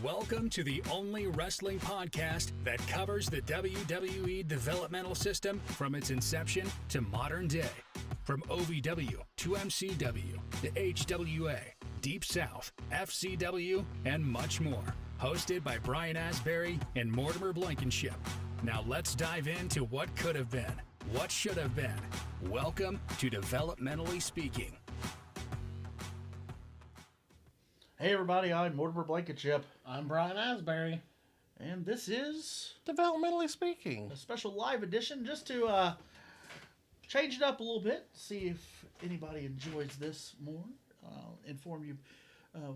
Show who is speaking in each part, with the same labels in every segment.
Speaker 1: Welcome to the only wrestling podcast that covers the WWE developmental system from its inception to modern day. From OVW to MCW to HWA, Deep South, FCW, and much more. Hosted by Brian Asbury and Mortimer Blankenship. Now let's dive into what could have been, what should have been. Welcome to Developmentally Speaking.
Speaker 2: Hey everybody, I'm Mortimer Blankenship.
Speaker 3: I'm Brian Asbury.
Speaker 2: And this is
Speaker 3: Developmentally Speaking,
Speaker 2: a special live edition just to change it up a little bit, see if anybody enjoys this more. I'll inform you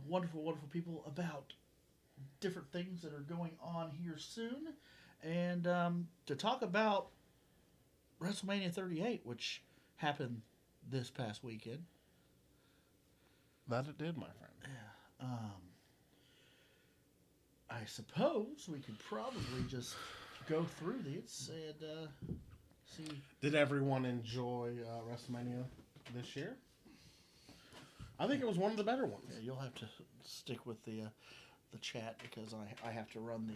Speaker 2: wonderful, wonderful people about different things that are going on here soon. And to talk about WrestleMania 38, which happened this past weekend.
Speaker 3: That it did, my friend.
Speaker 2: Yeah. I suppose we could probably just go through these and see.
Speaker 3: Did everyone enjoy WrestleMania this year? I think it was one of the better ones.
Speaker 2: Yeah, you'll have to stick with the chat because I have to run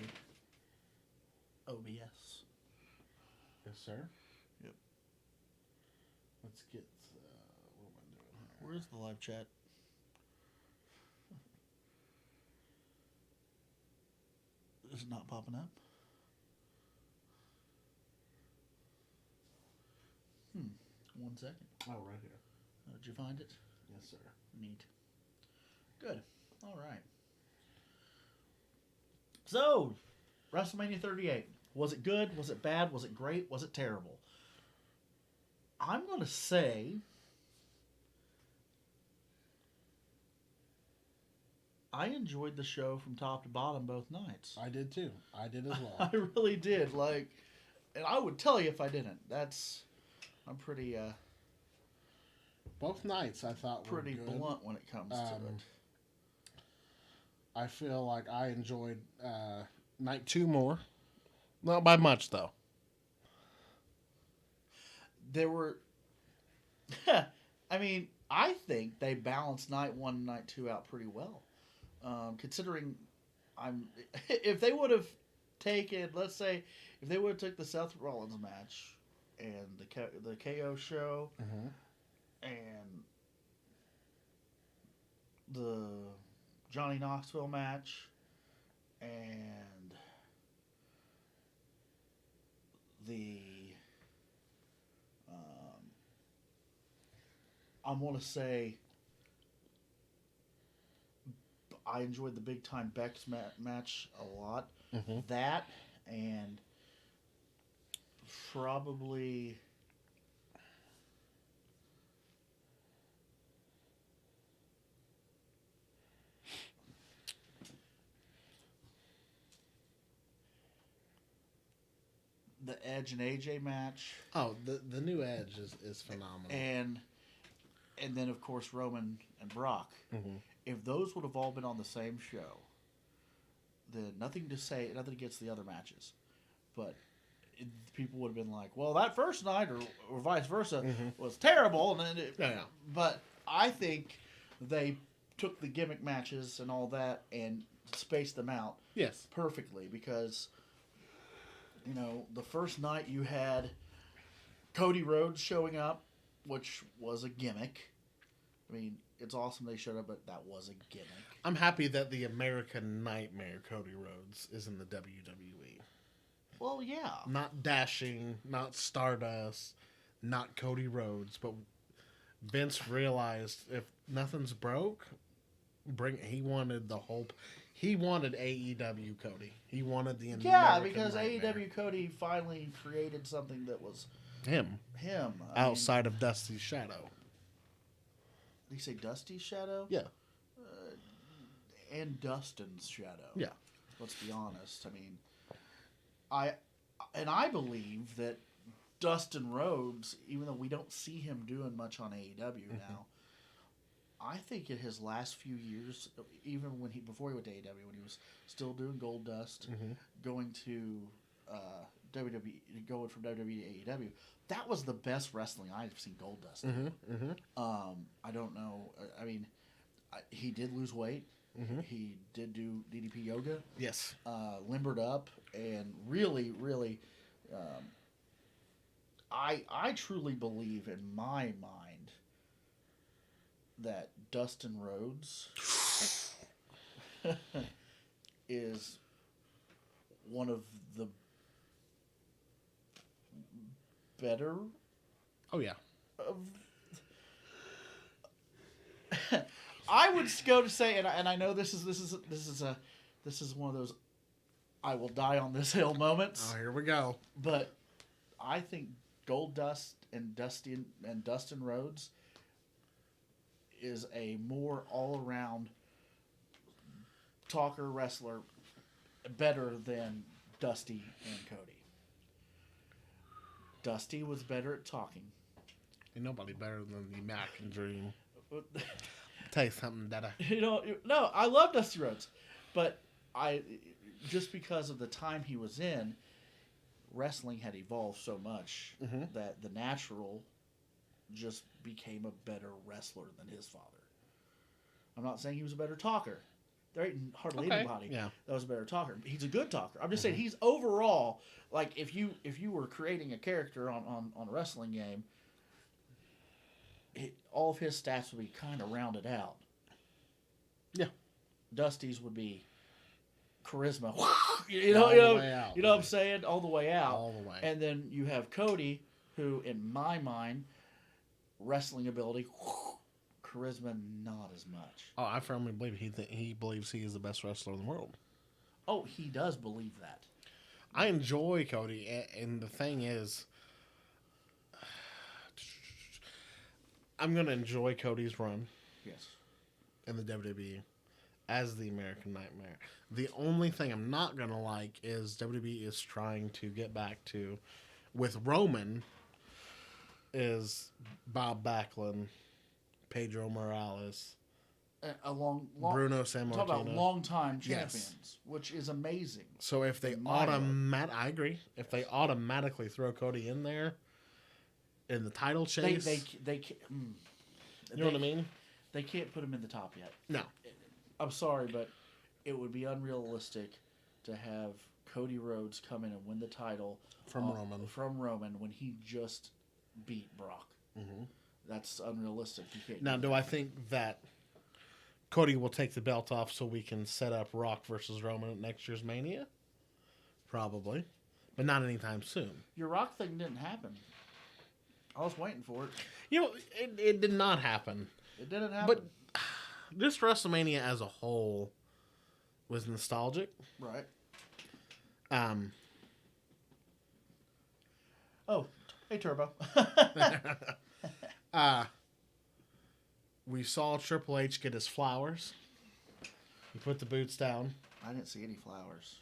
Speaker 2: the OBS.
Speaker 3: Yes, sir.
Speaker 2: Yep.
Speaker 3: Let's get. What am I doing here?
Speaker 2: Where's the live chat? Is it not popping up? 1 second.
Speaker 3: Oh, right here.
Speaker 2: Did you find it?
Speaker 3: Yes, sir.
Speaker 2: Neat. Good. All right. So, WrestleMania 38. Was it good? Was it bad? Was it great? Was it terrible? I'm going to say I enjoyed the show from top to bottom both nights.
Speaker 3: I did too. I did as well.
Speaker 2: I really did. And I would tell you if I didn't. I'm pretty
Speaker 3: Both nights I thought were
Speaker 2: pretty
Speaker 3: good.
Speaker 2: blunt when it comes to it.
Speaker 3: I feel like I enjoyed night 2 more. Not by much, though.
Speaker 2: There were... I mean, I think they balanced night 1 and night 2 out pretty well. Considering if they would have taken, let's say, if they would have took the Seth Rollins match and the KO show and the Johnny Knoxville match and the I want to say I enjoyed the big time Beck's match a lot. That and probably the Edge and AJ match.
Speaker 3: Oh, the new Edge is phenomenal.
Speaker 2: And then of course Roman and Brock. If those would have all been on the same show, then nothing against the other matches, but people would have been like, well, that first night or vice versa was terrible, and then But I think they took the gimmick matches and all that and spaced them out perfectly because the first night you had Cody Rhodes showing up, which was a gimmick. I mean, it's awesome they showed up, but that was a gimmick.
Speaker 3: I'm happy that the American Nightmare Cody Rhodes is in the WWE.
Speaker 2: Well, yeah.
Speaker 3: Not Dashing, not Stardust, not Cody Rhodes, but Vince realized if nothing's broke, he wanted AEW Cody. He wanted the American
Speaker 2: because
Speaker 3: Nightmare.
Speaker 2: AEW Cody finally created something that was
Speaker 3: him. Outside of Dusty's shadow.
Speaker 2: Did he say Dusty's shadow?
Speaker 3: Yeah.
Speaker 2: And Dustin's shadow.
Speaker 3: Yeah.
Speaker 2: Let's be honest. I mean, I believe that Dustin Rhodes, even though we don't see him doing much on AEW now, I think in his last few years, even before he went to AEW, when he was still doing Gold Dust, going to WWE, going from WWE to AEW, that was the best wrestling I've seen Gold Dust do. I don't know. I mean, he did lose weight. He did do DDP yoga.
Speaker 3: Yes.
Speaker 2: Limbered up, and really, really, I truly believe in my mind that Dustin Rhodes is one of the better
Speaker 3: Oh yeah.
Speaker 2: of. I would go to say, and I know this is one of those I will die on this hill moments.
Speaker 3: Oh, here we go.
Speaker 2: But I think Goldust and Dustin Rhodes is a more all around talker wrestler, better than Dusty and Cody. Dusty was better at talking.
Speaker 3: Ain't nobody better than the American Dream. Tell you something, Dada.
Speaker 2: No, I love Dusty Rhodes, but just because of the time he was in, wrestling had evolved so much that the Natural just became a better wrestler than his father. I'm not saying he was a better talker. There ain't hardly anybody that was a better talker. He's a good talker. I'm just saying he's overall, like, if you were creating a character on a wrestling game, all of his stats would be kind of rounded out.
Speaker 3: Yeah.
Speaker 2: Dusty's would be charisma.
Speaker 3: All the way out,
Speaker 2: you know what I'm saying? All the way out.
Speaker 3: All the way.
Speaker 2: And then you have Cody, who, in my mind, wrestling ability, charisma, not as much.
Speaker 3: Oh, I firmly believe he believes he is the best wrestler in the world.
Speaker 2: Oh, he does believe that.
Speaker 3: I enjoy Cody, and the thing is, I'm going to enjoy Cody's run.
Speaker 2: Yes.
Speaker 3: In the WWE as the American Nightmare. The only thing I'm not going to like is WWE is trying to get back to, with Roman, is Bob Backlund, Pedro Morales,
Speaker 2: Long
Speaker 3: Bruno Sammartino.
Speaker 2: Talk about long-time champions, which is amazing.
Speaker 3: So if they I agree. If they automatically throw Cody in there in the title chase,
Speaker 2: they
Speaker 3: you know what I mean?
Speaker 2: They can't put him in the top yet.
Speaker 3: No.
Speaker 2: I'm sorry, but it would be unrealistic to have Cody Rhodes come in and win the title
Speaker 3: from Roman
Speaker 2: when he just beat Brock. Mm-hmm. That's unrealistic. You can't.
Speaker 3: Now, do I think that Cody will take the belt off so we can set up Rock versus Roman at next year's Mania? Probably, but not anytime soon.
Speaker 2: Your Rock thing didn't happen. I was waiting for it.
Speaker 3: You know, it did not happen.
Speaker 2: It didn't happen.
Speaker 3: But this WrestleMania as a whole was nostalgic.
Speaker 2: Right.
Speaker 3: Oh,
Speaker 2: hey, Turbo.
Speaker 3: We saw Triple H get his flowers. He put the boots down.
Speaker 2: I didn't see any flowers.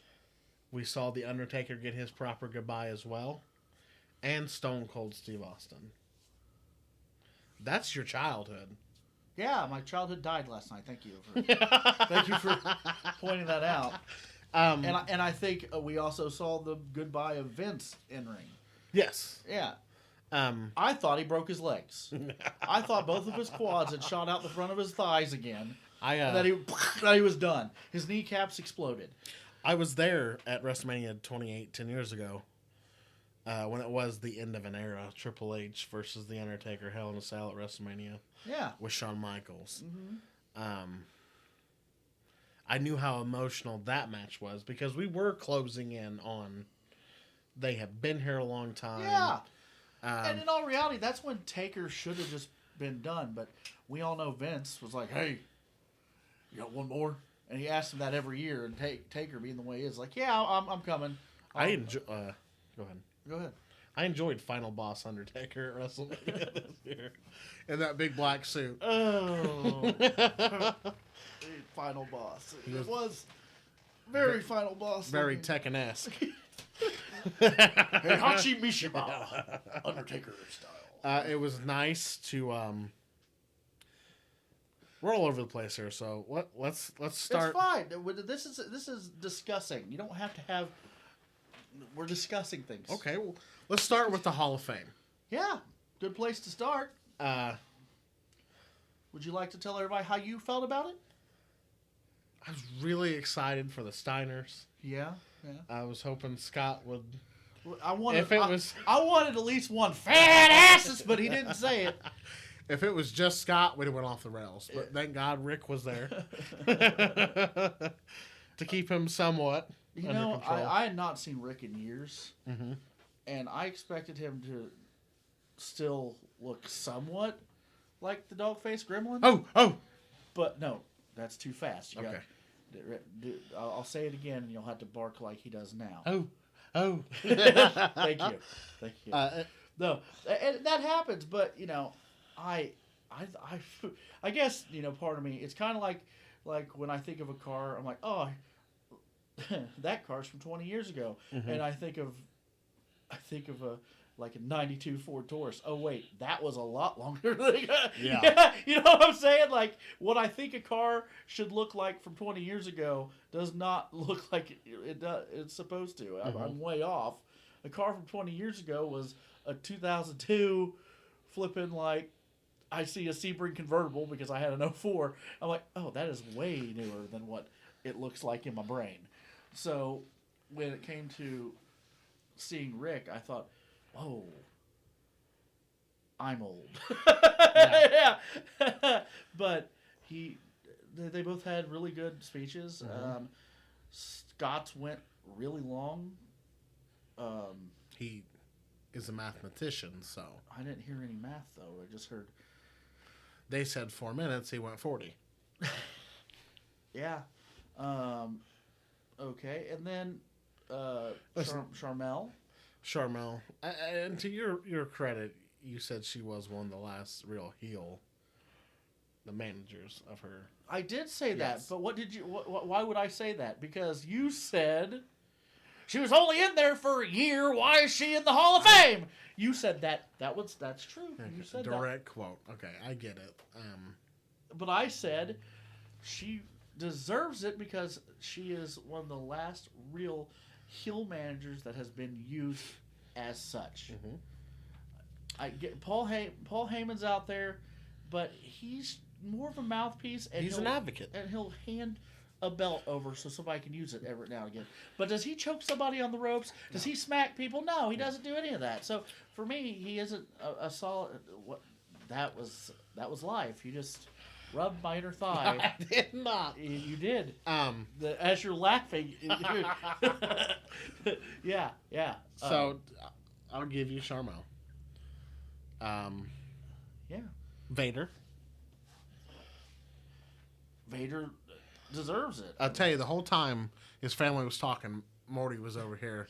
Speaker 3: We saw The Undertaker get his proper goodbye as well. And Stone Cold Steve Austin. That's your childhood.
Speaker 2: Yeah, my childhood died last night. Thank you for pointing that out. And I think we also saw the goodbye of Vince in ring.
Speaker 3: Yes.
Speaker 2: Yeah. I thought he broke his legs. I thought both of his quads had shot out the front of his thighs again. And that he was done. His kneecaps exploded.
Speaker 3: I was there at WrestleMania 28 10 years ago. When it was the end of an era, Triple H versus The Undertaker, Hell in a Cell at WrestleMania.
Speaker 2: Yeah.
Speaker 3: With Shawn Michaels. Mm-hmm. I knew how emotional that match was because we were closing in on. They have been here a long time.
Speaker 2: Yeah. And in all reality, that's when Taker should have just been done. But we all know Vince was like, "Hey, you got one more?" And he asked him that every year. And Taker, being the way he is, like, "Yeah, I'm coming."
Speaker 3: I enjoy. Go ahead.
Speaker 2: Go ahead.
Speaker 3: I enjoyed Final Boss Undertaker at WrestleMania this year. In that big black suit.
Speaker 2: Oh. Final Boss. It was very Final Boss.
Speaker 3: Very Tekken-esque.
Speaker 2: Hey, Hachi Mishima. Undertaker style.
Speaker 3: It was nice to... we're all over the place here, so let's start...
Speaker 2: It's fine. This is discussing. You don't have to have... We're discussing things.
Speaker 3: Okay, well, let's start with the Hall of Fame.
Speaker 2: Yeah, good place to start. Would you like to tell everybody how you felt about it?
Speaker 3: I was really excited for the Steiners.
Speaker 2: Yeah.
Speaker 3: I was hoping Scott would.
Speaker 2: I wanted
Speaker 3: If it was,
Speaker 2: I wanted at least one fat asses, but he didn't say it.
Speaker 3: if it was just Scott, we'd have went off the rails. But thank God Rick was there to keep him somewhat under control.
Speaker 2: I had not seen Rick in years, and I expected him to still look somewhat like the dog-faced gremlin.
Speaker 3: Oh!
Speaker 2: But no, that's too fast.
Speaker 3: Okay.
Speaker 2: I'll say it again, and you'll have to bark like he does now.
Speaker 3: Oh!
Speaker 2: Thank you. No, and that happens, but I guess part of me, it's kind of like when I think of a car, I'm like, oh, that car's from 20 years ago, and I think of a 92 Ford Taurus. Oh wait, that was a lot longer. Yeah, you know what I'm saying? Like what I think a car should look like from 20 years ago does not look like it's supposed to. I'm way off. A car from 20 years ago was a 2002 flipping I see a Sebring convertible because I had an 04. I'm like, oh, that is way newer than what it looks like in my brain. So when it came to seeing Rick, I thought, oh, I'm old. Yeah. But they both had really good speeches. Scott's went really long.
Speaker 3: He is a mathematician, so.
Speaker 2: I didn't hear any math, though. I just heard.
Speaker 3: They said 4 minutes, he went 40.
Speaker 2: Yeah. Okay, and then Charmel.
Speaker 3: Charmel, and to your credit, you said she was one of the last real heel, the managers of her.
Speaker 2: I did say that, but what did you? Why would I say that? Because you said she was only in there for a year. Why is she in the Hall of Fame? You said that. That's true. You said
Speaker 3: direct quote. Okay, I get it.
Speaker 2: But I said she deserves it because she is one of the last real heel managers that has been used as such. I get Paul Heyman's out there, but he's more of a mouthpiece, and
Speaker 3: he's an advocate,
Speaker 2: and he'll hand a belt over so somebody can use it every now and again. But does he choke somebody on the ropes? Does he smack people? No, he doesn't do any of that. So for me, he isn't a solid. That was life. You just rubbed my inner thigh.
Speaker 3: I did not.
Speaker 2: You did. As you're laughing. Yeah.
Speaker 3: So I'll give you Charmel.
Speaker 2: Yeah.
Speaker 3: Vader
Speaker 2: deserves it.
Speaker 3: I'll tell you, the whole time his family was talking, Morty was over here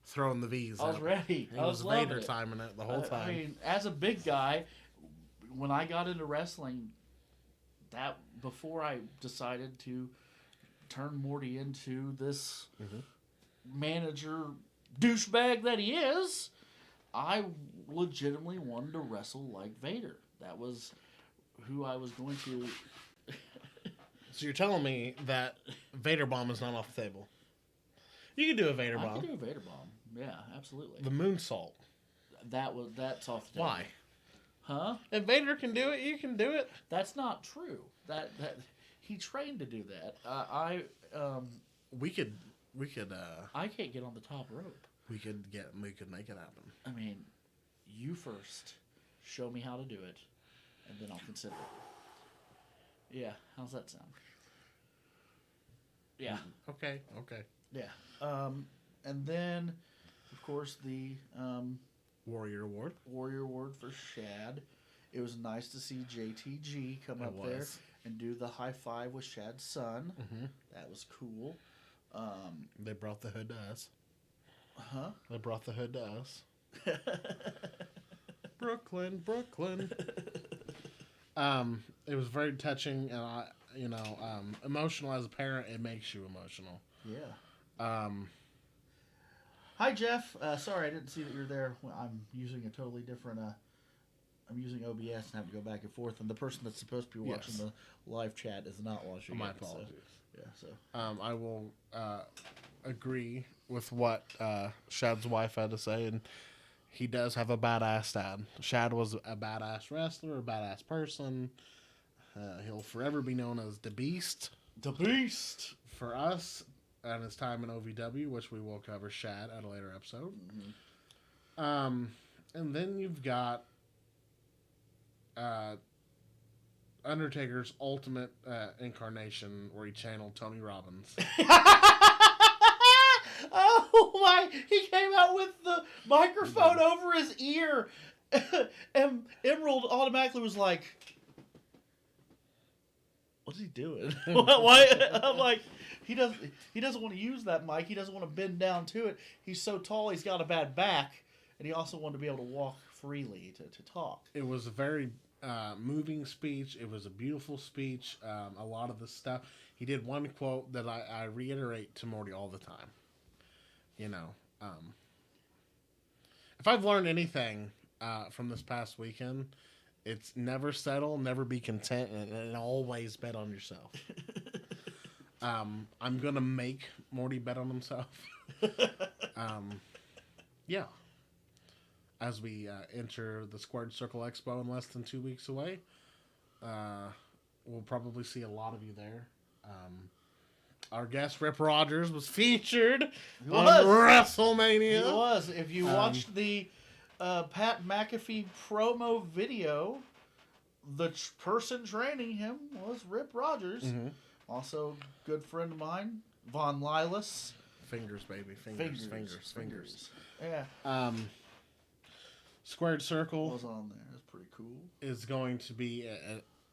Speaker 3: throwing the V's.
Speaker 2: I was ready.
Speaker 3: He was Vader timing it the whole time.
Speaker 2: I mean, as a big guy, when I got into wrestling, that before I decided to turn Morty into this manager douchebag that he is, I legitimately wanted to wrestle like Vader. That was who I was going to.
Speaker 3: So you're telling me that Vader Bomb is not off the table? You can do a Vader Bomb.
Speaker 2: I can do a Vader Bomb. Yeah, absolutely.
Speaker 3: The moonsault.
Speaker 2: That's off the table.
Speaker 3: Why?
Speaker 2: Huh?
Speaker 3: If Vader can do it, you can do it.
Speaker 2: That's not true. That he trained to do that.
Speaker 3: We could.
Speaker 2: I can't get on the top rope.
Speaker 3: We could make it happen.
Speaker 2: I mean, you first show me how to do it, and then I'll consider it. Yeah, how's that sound? Yeah.
Speaker 3: Okay.
Speaker 2: Yeah. And then, of course, the
Speaker 3: Warrior Award.
Speaker 2: Warrior Award for Shad. It was nice to see JTG come up there and do the high five with Shad's son. That was cool.
Speaker 3: They brought the hood to us.
Speaker 2: Huh?
Speaker 3: They brought the hood to us. Brooklyn. It was very touching, and emotional as a parent. It makes you emotional.
Speaker 2: Yeah. Hi, Jeff. Sorry, I didn't see that you're there. I'm using a totally different. I'm using OBS and have to go back and forth, and the person that's supposed to be watching the live chat is not watching.
Speaker 3: My apologies.
Speaker 2: So.
Speaker 3: I will agree with what Shad's wife had to say, and he does have a badass dad. Shad was a badass wrestler, a badass person. He'll forever be known as the Beast.
Speaker 2: The Beast.
Speaker 3: For us, and his time in OVW, which we will cover Shad at a later episode. Mm-hmm. And then you've got Undertaker's ultimate incarnation, where he channeled Tony Robbins.
Speaker 2: Oh my! He came out with the microphone over his ear, and Emerald automatically was like, "What's he doing?" Why? I'm like, he doesn't want to use that mic. He doesn't want to bend down to it. He's so tall. He's got a bad back, and he also wanted to be able to walk freely to talk.
Speaker 3: It was a very moving speech. It was a beautiful speech. A lot of the stuff. He did one quote that I reiterate to Morty all the time. You know, if I've learned anything from this past weekend, it's never settle, never be content, and always bet on yourself. I'm going to make Morty bet on himself. Yeah. As we enter the Squared Circle Expo in less than 2 weeks away, we'll probably see a lot of you there. Our guest, Rip Rogers, was featured on WrestleMania.
Speaker 2: He was. If you watched the Pat McAfee promo video, the person training him was Rip Rogers. Mm-hmm. Also, good friend of mine, Von Lilas.
Speaker 3: Fingers, baby. Fingers.
Speaker 2: Yeah.
Speaker 3: Squared Circle
Speaker 2: was on there. That's pretty cool.
Speaker 3: Is going to be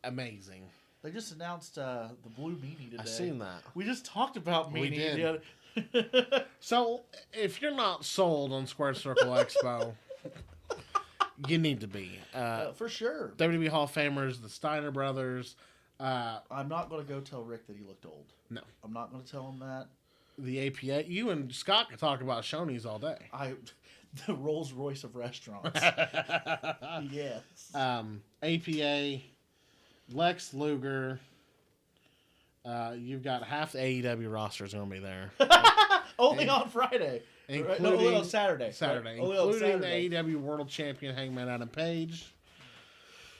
Speaker 3: amazing.
Speaker 2: They just announced the Blue Meanie today.
Speaker 3: I've seen that.
Speaker 2: We just talked about Meanie.
Speaker 3: We did. So, if you're not sold on Squared Circle Expo, you need to be.
Speaker 2: For sure.
Speaker 3: WWE Hall of Famers, the Steiner brothers.
Speaker 2: I'm not going to go tell Rick that he looked old.
Speaker 3: No.
Speaker 2: I'm not going to tell him that.
Speaker 3: The APA. You and Scott can talk about Shoney's all day.
Speaker 2: The Rolls Royce of restaurants. Yes.
Speaker 3: APA, Lex Luger. You've got half the AEW roster is going to be there.
Speaker 2: Only on Friday.
Speaker 3: Including
Speaker 2: on Saturday.
Speaker 3: Saturday.
Speaker 2: Right?
Speaker 3: Including the AEW World Champion Hangman Adam Page.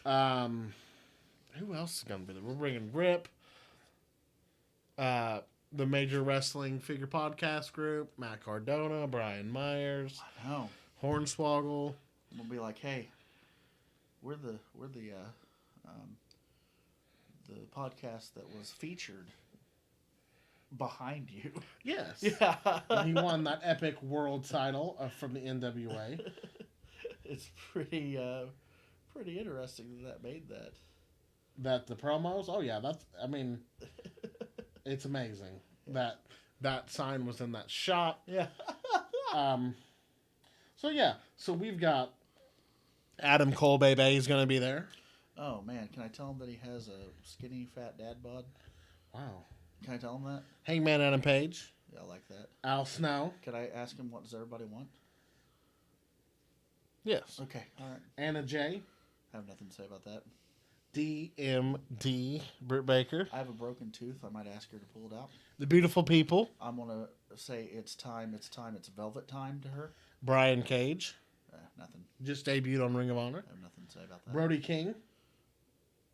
Speaker 3: Who else is going to be there? We're bringing Rip. The Major Wrestling Figure Podcast Group, Matt Cardona, Brian Myers,
Speaker 2: I know.
Speaker 3: Hornswoggle.
Speaker 2: We'll be like, hey, we're the podcast that was featured behind you.
Speaker 3: Yes.
Speaker 2: Yeah.
Speaker 3: He won that epic world title from the NWA.
Speaker 2: It's pretty interesting that made that.
Speaker 3: That the promos? Oh yeah, it's amazing that sign was in that shot.
Speaker 2: Yeah.
Speaker 3: So we've got Adam Cole Bebe is going to be there.
Speaker 2: Oh man, can I tell him that he has a skinny fat dad bod?
Speaker 3: Wow.
Speaker 2: Can I tell him that?
Speaker 3: Hangman Adam Page.
Speaker 2: Yeah, I like that.
Speaker 3: Al Snow.
Speaker 2: Can I ask him what does everybody want?
Speaker 3: Yes.
Speaker 2: Okay. All right.
Speaker 3: Anna J.
Speaker 2: I have nothing to say about that.
Speaker 3: DMD, Britt Baker.
Speaker 2: I have a broken tooth. I might ask her to pull it out.
Speaker 3: The Beautiful People.
Speaker 2: I'm going to say it's velvet time to her.
Speaker 3: Brian Cage.
Speaker 2: Nothing.
Speaker 3: Just debuted on Ring of Honor.
Speaker 2: I have nothing to say about that.
Speaker 3: Brody King.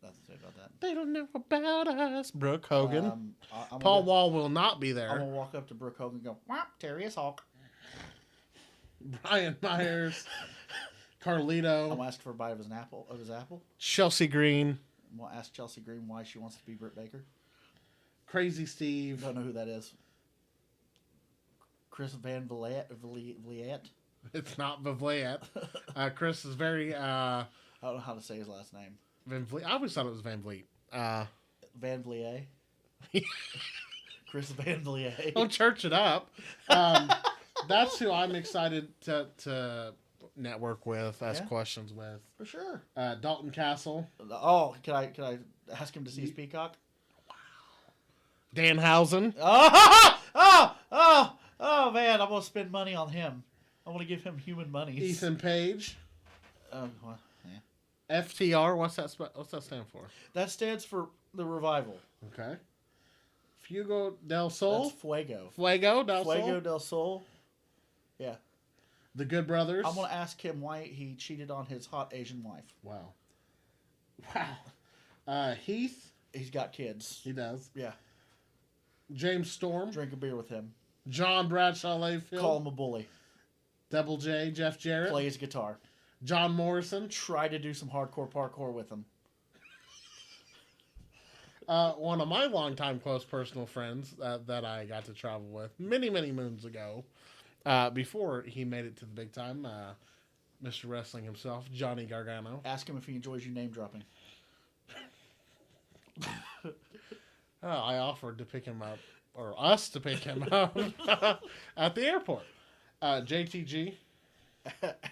Speaker 2: Nothing to say about that.
Speaker 3: They don't know about us. Brooke Hogan.
Speaker 2: I'm
Speaker 3: Paul Wall will not be there.
Speaker 2: I'm going to walk up to Brooke Hogan and go, whop, Terrius Hawk.
Speaker 3: Brian Myers. Carlito.
Speaker 2: I'm going to ask for a bite of his apple.
Speaker 3: Chelsea Green.
Speaker 2: I'm going to ask Chelsea Green why she wants to be Britt Baker.
Speaker 3: Crazy Steve.
Speaker 2: Don't know who that is. Chris Van Vliet.
Speaker 3: It's not Vliet. Chris is very...
Speaker 2: I don't know how to say his last name.
Speaker 3: Van Vliet. I always thought it was Van Vliet.
Speaker 2: Van Vliet. Chris Van Vliet.
Speaker 3: Don't church it up. That's who I'm excited to network with, ask questions with.
Speaker 2: For sure.
Speaker 3: Dalton Castle.
Speaker 2: Oh, can I ask him to see his peacock?
Speaker 3: Wow. Danhausen.
Speaker 2: Oh, man, I'm going to spend money on him. I want to give him human money.
Speaker 3: Ethan Page.
Speaker 2: Well, yeah.
Speaker 3: FTR. What's that stand for?
Speaker 2: That stands for the Revival.
Speaker 3: Okay. Fuego del Sol.
Speaker 2: That's Fuego.
Speaker 3: Fuego del Sol.
Speaker 2: Fuego del Sol. Yeah.
Speaker 3: The Good Brothers.
Speaker 2: I'm going to ask him why he cheated on his hot Asian wife.
Speaker 3: Wow. Heath.
Speaker 2: He's got kids.
Speaker 3: He does.
Speaker 2: Yeah.
Speaker 3: James Storm.
Speaker 2: Drink a beer with him.
Speaker 3: John Bradshaw Layfield.
Speaker 2: Call him a bully.
Speaker 3: Double J, Jeff Jarrett.
Speaker 2: Play his guitar.
Speaker 3: John Morrison.
Speaker 2: Try to do some hardcore parkour with him.
Speaker 3: One of my longtime close personal friends that I got to travel with many, many moons ago, before he made it to the big time, Mr. Wrestling himself, Johnny Gargano.
Speaker 2: Ask him if he enjoys you name dropping.
Speaker 3: I offered to pick him up, or us to pick him up, at the airport. JTG.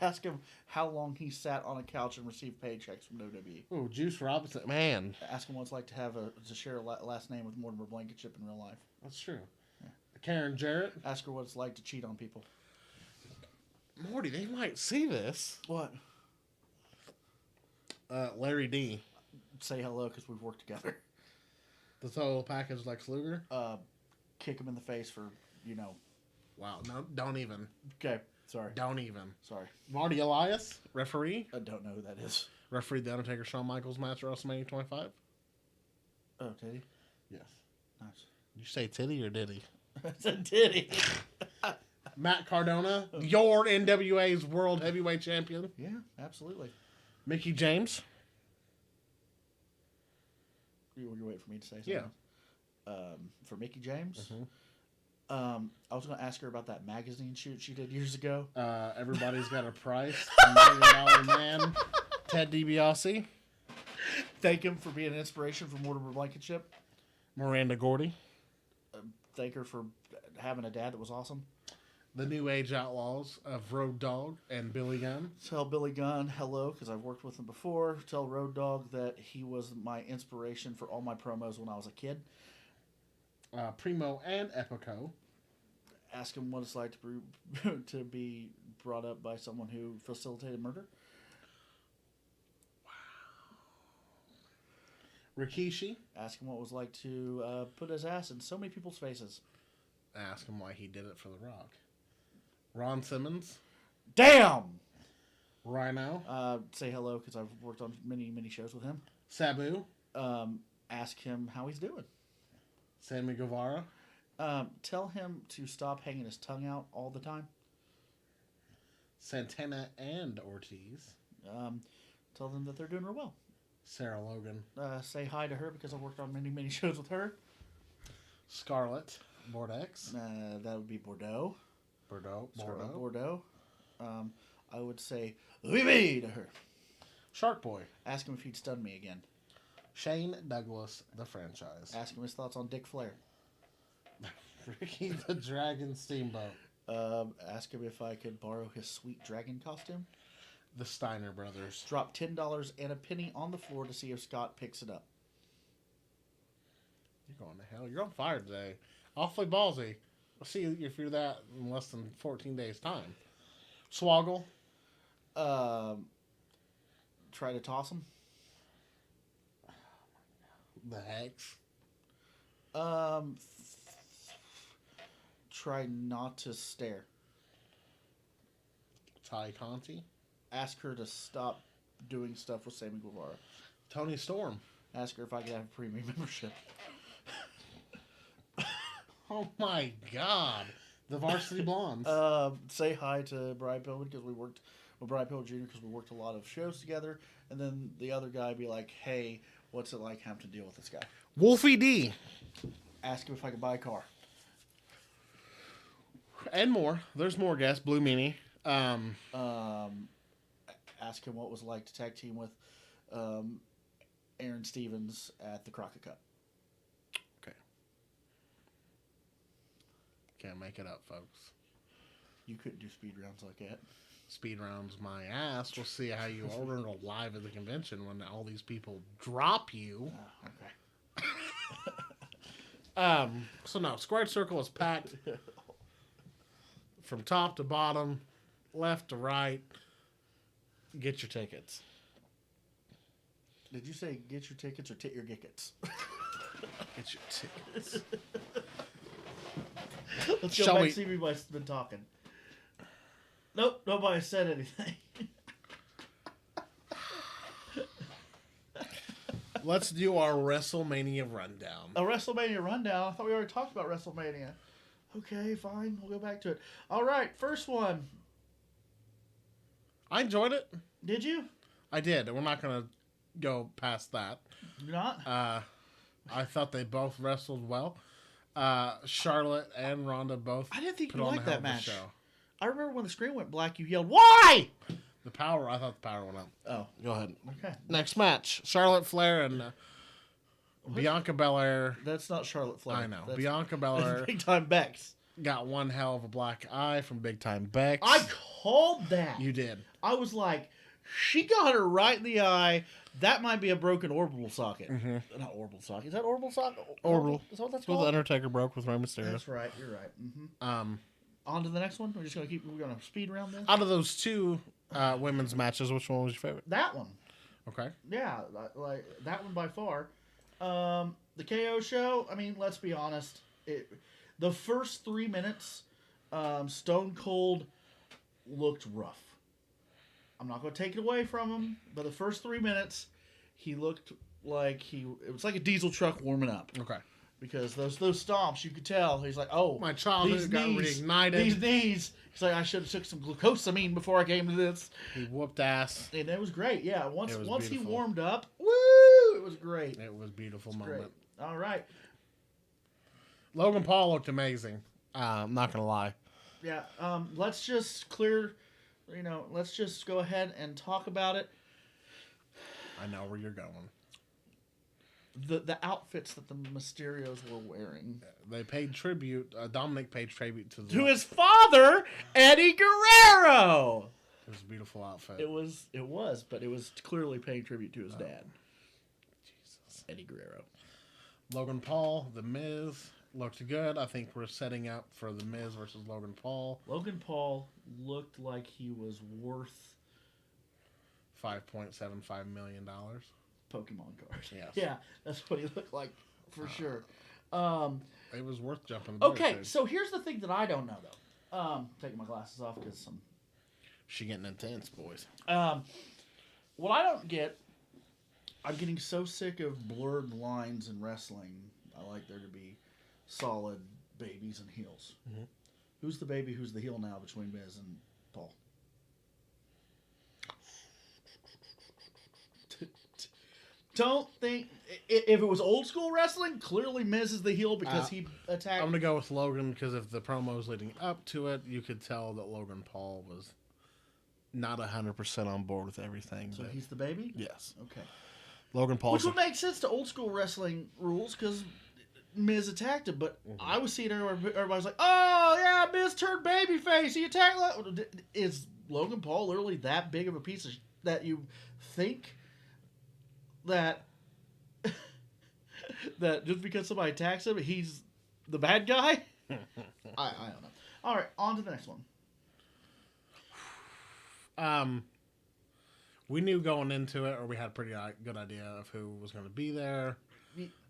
Speaker 2: Ask him how long he sat on a couch and received paychecks from WWE.
Speaker 3: Oh, Juice Robinson. Man.
Speaker 2: Ask him what it's like to share a last name with Mortimer Blankenship in real life.
Speaker 3: That's true. Yeah. Karen Jarrett.
Speaker 2: Ask her what it's like to cheat on people.
Speaker 3: Morty, they might see this.
Speaker 2: What?
Speaker 3: Larry D.
Speaker 2: Say hello because we've worked together.
Speaker 3: The total package Lex Luger.
Speaker 2: Kick him in the face for,
Speaker 3: Wow, no, don't even.
Speaker 2: Okay, sorry.
Speaker 3: Don't even.
Speaker 2: Sorry.
Speaker 3: Marty Elias, referee.
Speaker 2: I don't know who that is.
Speaker 3: Referee The Undertaker Shawn Michaels match at WrestleMania 25.
Speaker 2: Oh, Titty?
Speaker 3: Yes.
Speaker 2: Nice.
Speaker 3: Did you say titty or diddy?
Speaker 2: I said Titty.
Speaker 3: Matt Cardona, your NWA's World Heavyweight Champion.
Speaker 2: Yeah, absolutely.
Speaker 3: Mickey James.
Speaker 2: You wait for me to say something?
Speaker 3: Yeah.
Speaker 2: For Mickey James?
Speaker 3: Mm-hmm.
Speaker 2: I was going to ask her about that magazine shoot she did years ago.
Speaker 3: Everybody's Got a Price. $1 Million Man. Ted DiBiase.
Speaker 2: Thank him for being an inspiration for Mortimer Blankenship.
Speaker 3: Miranda Gordy.
Speaker 2: Thank her for having a dad that was awesome.
Speaker 3: The New Age Outlaws of Road Dogg and Billy Gunn.
Speaker 2: Tell Billy Gunn hello, because I've worked with him before. Tell Road Dogg that he was my inspiration for all my promos when I was a kid.
Speaker 3: Primo and Epico.
Speaker 2: Ask him what it's like to be brought up by someone who facilitated murder.
Speaker 3: Wow. Rikishi.
Speaker 2: Ask him what it was like to put his ass in so many people's faces.
Speaker 3: Ask him why he did it for The Rock. Ron Simmons.
Speaker 2: Damn!
Speaker 3: Rhino.
Speaker 2: Say hello, because I've worked on many, many shows with him.
Speaker 3: Sabu.
Speaker 2: Ask him how he's doing.
Speaker 3: Sammy Guevara.
Speaker 2: Tell him to stop hanging his tongue out all the time.
Speaker 3: Santana and Ortiz.
Speaker 2: Tell them that they're doing real well.
Speaker 3: Sarah Logan.
Speaker 2: Say hi to her because I've worked on many, many shows with her.
Speaker 3: Scarlett Bordeaux.
Speaker 2: That would be Bordeaux.
Speaker 3: Bordeaux.
Speaker 2: Bordeaux. I would say "oui" to her.
Speaker 3: Shark Boy.
Speaker 2: Ask him if he'd stun me again.
Speaker 3: Shane Douglas, the franchise.
Speaker 2: Ask him his thoughts on Dick Flair.
Speaker 3: Ricky the Dragon Steamboat.
Speaker 2: Ask him if I could borrow his sweet dragon costume.
Speaker 3: The Steiner Brothers.
Speaker 2: Drop $10 and a penny on the floor to see if Scott picks it up.
Speaker 3: You're going to hell. You're on fire today. Awfully ballsy. We'll see if you're that in less than 14 days' time. Swoggle.
Speaker 2: Try to toss him.
Speaker 3: The Hex.
Speaker 2: Try not to stare.
Speaker 3: Ty Conti.
Speaker 2: Ask her to stop doing stuff with Sammy Guevara.
Speaker 3: Tony Storm.
Speaker 2: Ask her if I could have a premium membership.
Speaker 3: Oh my God. The Varsity Blondes.
Speaker 2: Say hi to Brian Pillman because we worked with Brian Pillman Jr. because we worked a lot of shows together. And then the other guy be like, hey, what's it like having to deal with this guy?
Speaker 3: Wolfie D.
Speaker 2: Ask him if I could buy a car.
Speaker 3: And more. There's more guests. Blue Meanie.
Speaker 2: Ask him what it was like to tag team with Aaron Stevens at the Crockett Cup.
Speaker 3: Okay. Can't make it up, folks.
Speaker 2: You couldn't do speed rounds like that.
Speaker 3: Speed rounds my ass. We'll see how you order it live at the convention when all these people drop you.
Speaker 2: Oh, okay.
Speaker 3: So no, Squared Circle is packed from top to bottom, left to right. Get your tickets.
Speaker 2: Did you say get your tickets or tit your gickets?
Speaker 3: Get your tickets.
Speaker 2: Let's go back see me by been talking. Nope, nobody said anything.
Speaker 3: Let's do our WrestleMania rundown.
Speaker 2: A WrestleMania rundown? I thought we already talked about WrestleMania. Okay, fine. We'll go back to it. All right, first one.
Speaker 3: I enjoyed it.
Speaker 2: Did you?
Speaker 3: I did. We're not going to go past that.
Speaker 2: You're not?
Speaker 3: I thought they both wrestled well. Charlotte and Ronda both.
Speaker 2: I didn't think
Speaker 3: put
Speaker 2: you
Speaker 3: on
Speaker 2: liked
Speaker 3: a hell
Speaker 2: that
Speaker 3: of a
Speaker 2: match.
Speaker 3: show.
Speaker 2: I remember when the screen went black, you yelled, "Why?"
Speaker 3: I thought the power went up.
Speaker 2: Oh.
Speaker 3: Go ahead.
Speaker 2: Okay.
Speaker 3: Next match: Charlotte Flair and Bianca Belair.
Speaker 2: That's not Charlotte Flair.
Speaker 3: I know.
Speaker 2: That's,
Speaker 3: Bianca Belair
Speaker 2: Big Time Bex.
Speaker 3: got one hell of a black eye from Big Time Bex.
Speaker 2: I called that.
Speaker 3: You did.
Speaker 2: I was like, she got her right in the eye. That might be a broken orbital socket.
Speaker 3: Mm-hmm.
Speaker 2: Not orbital socket. Is that orbital socket?
Speaker 3: Orbital.
Speaker 2: Is that what that's
Speaker 3: Well,
Speaker 2: called?
Speaker 3: the Undertaker broke with Rey Mysterio.
Speaker 2: That's right. You're right. Mm-hmm. On to the next one. We're gonna speed around this.
Speaker 3: Out of those two women's matches, which one was your favorite?
Speaker 2: That one.
Speaker 3: Okay.
Speaker 2: Yeah, like that one by far. The KO show. I mean, let's be honest. The first 3 minutes, Stone Cold looked rough. I'm not going to take it away from him, but the first 3 minutes, he looked like it was like a diesel truck warming up.
Speaker 3: Okay.
Speaker 2: Because those stomps, you could tell. He's like, oh,
Speaker 3: My childhood got reignited.
Speaker 2: These knees. He's like, I should have took some glucosamine before I came to this.
Speaker 3: He whooped ass.
Speaker 2: And it was great. Yeah, once he
Speaker 3: beautiful.
Speaker 2: warmed up, woo, it was great.
Speaker 3: It was a beautiful
Speaker 2: It's
Speaker 3: moment.
Speaker 2: great. All right.
Speaker 3: Logan Paul looked amazing. I'm not going to lie.
Speaker 2: Yeah, let's just let's just go ahead and talk about it.
Speaker 3: I know where you're going.
Speaker 2: The outfits that the Mysterios were wearing.
Speaker 3: They paid tribute. Dominic paid tribute
Speaker 2: To his father, Eddie Guerrero.
Speaker 3: It was a beautiful outfit.
Speaker 2: It was, but it was clearly paying tribute to his dad.
Speaker 3: Jesus.
Speaker 2: Eddie Guerrero.
Speaker 3: Logan Paul, The Miz, looked good. I think we're setting up for The Miz versus Logan Paul.
Speaker 2: Logan Paul looked like he was worth
Speaker 3: $5.75 million.
Speaker 2: Pokemon cards.
Speaker 3: Yes.
Speaker 2: Yeah, that's what he looked like for sure.
Speaker 3: It was worth jumping the
Speaker 2: Okay,
Speaker 3: barricade.
Speaker 2: so here's the thing that I don't know though. Taking my glasses off because
Speaker 3: She getting intense, boys.
Speaker 2: what I don't get, I'm getting so sick of blurred lines in wrestling. I like there to be solid babies and heels.
Speaker 3: Mm-hmm.
Speaker 2: Who's the baby? Who's the heel now between Miz and Paul? Don't think if it was old school wrestling, clearly Miz is the heel because he attacked.
Speaker 3: I'm going to go with Logan because if the promos leading up to it, you could tell that Logan Paul was not 100% on board with everything.
Speaker 2: So he's the baby?
Speaker 3: Yes.
Speaker 2: Okay.
Speaker 3: Logan Paul.
Speaker 2: Which would make sense to old school wrestling rules because Miz attacked him. But I was seeing everybody's like, oh, yeah, Miz turned babyface. He attacked. Is Logan Paul literally that big of a piece of that you think that that just because somebody attacks him, he's the bad guy? I don't know. All right, on to the next one.
Speaker 3: We knew going into it, or we had a pretty good idea of who was going to be there.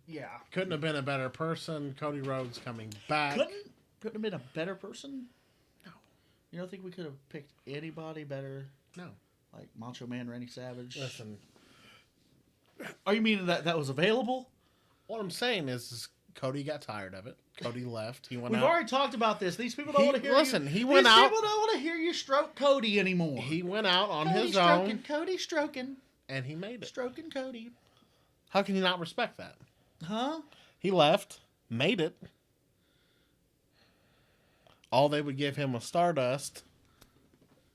Speaker 2: Yeah.
Speaker 3: Couldn't have been a better person. Cody Rhodes coming back.
Speaker 2: Couldn't have been a better person?
Speaker 3: No.
Speaker 2: You don't think we could have picked anybody better?
Speaker 3: No.
Speaker 2: Like Macho Man Randy Savage?
Speaker 3: Listen.
Speaker 2: Oh, you mean that was available?
Speaker 3: What I'm saying is Cody got tired of it. Cody left. He went
Speaker 2: We've
Speaker 3: out.
Speaker 2: already talked about this. These people don't want to hear
Speaker 3: listen,
Speaker 2: you.
Speaker 3: he went out.
Speaker 2: These people don't want to hear you stroke Cody anymore.
Speaker 3: He went out on
Speaker 2: Cody
Speaker 3: his
Speaker 2: stroking,
Speaker 3: own.
Speaker 2: Cody stroking.
Speaker 3: And he made it.
Speaker 2: Stroking Cody.
Speaker 3: How can you not respect that?
Speaker 2: Huh?
Speaker 3: He left, made it. All they would give him was Stardust.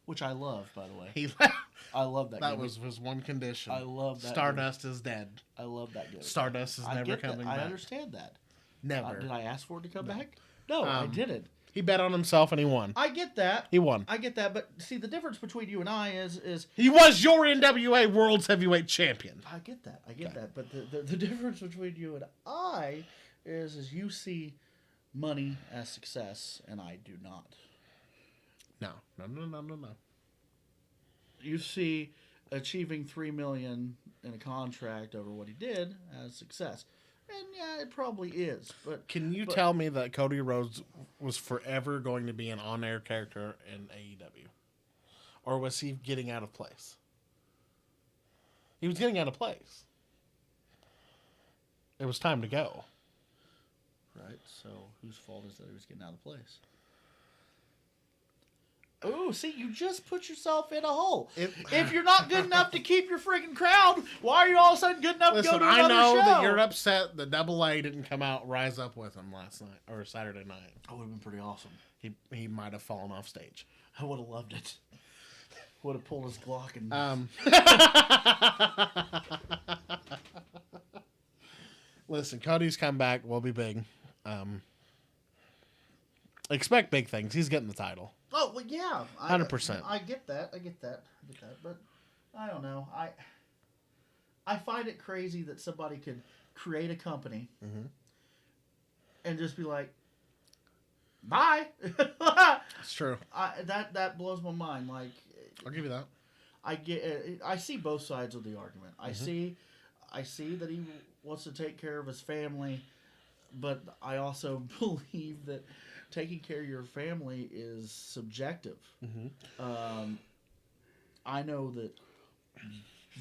Speaker 2: Which I love, by the way.
Speaker 3: He left.
Speaker 2: I love that.
Speaker 3: That
Speaker 2: gimmick.
Speaker 3: was his one condition.
Speaker 2: I love that.
Speaker 3: Stardust is dead.
Speaker 2: I love that. Gimmick.
Speaker 3: Stardust is
Speaker 2: I
Speaker 3: never
Speaker 2: get
Speaker 3: coming
Speaker 2: that.
Speaker 3: back.
Speaker 2: I understand that.
Speaker 3: Never.
Speaker 2: Did I ask for it to come back? No, I didn't.
Speaker 3: He bet on himself and he won.
Speaker 2: I get that.
Speaker 3: He won.
Speaker 2: I get that, but see, the difference between you and I is
Speaker 3: He was your NWA World's Heavyweight Champion.
Speaker 2: I get that. I get that. But the difference between you and I is you see money as success, and I do not.
Speaker 3: No.
Speaker 2: You see achieving $3 million in a contract over what he did as success. And yeah, it probably is. But
Speaker 3: Can you tell me that Cody Rhodes was forever going to be an on-air character in AEW? Or was he getting out of place? He was getting out of place. It was time to go.
Speaker 2: Right? So whose fault is that he was getting out of place? Ooh, see, you just put yourself in a hole. If you're not good enough to keep your freaking crowd, why are you all of a sudden good enough to go to another show?
Speaker 3: I know that you're upset that Double A didn't come out, rise up with him last night or Saturday night.
Speaker 2: That would have been pretty awesome.
Speaker 3: He might have fallen off stage.
Speaker 2: I would have loved it. Would have pulled his Glock and.
Speaker 3: Listen, Cody's comeback will be big. Expect big things. He's getting the title.
Speaker 2: Oh well, yeah,
Speaker 3: 100%.
Speaker 2: I get that. But I don't know. I find it crazy that somebody could create a company and just be like, "Bye."
Speaker 3: It's true.
Speaker 2: That blows my mind. Like,
Speaker 3: I'll give you that.
Speaker 2: I see both sides of the argument. I see that he wants to take care of his family, but I also believe that taking care of your family is subjective. I know that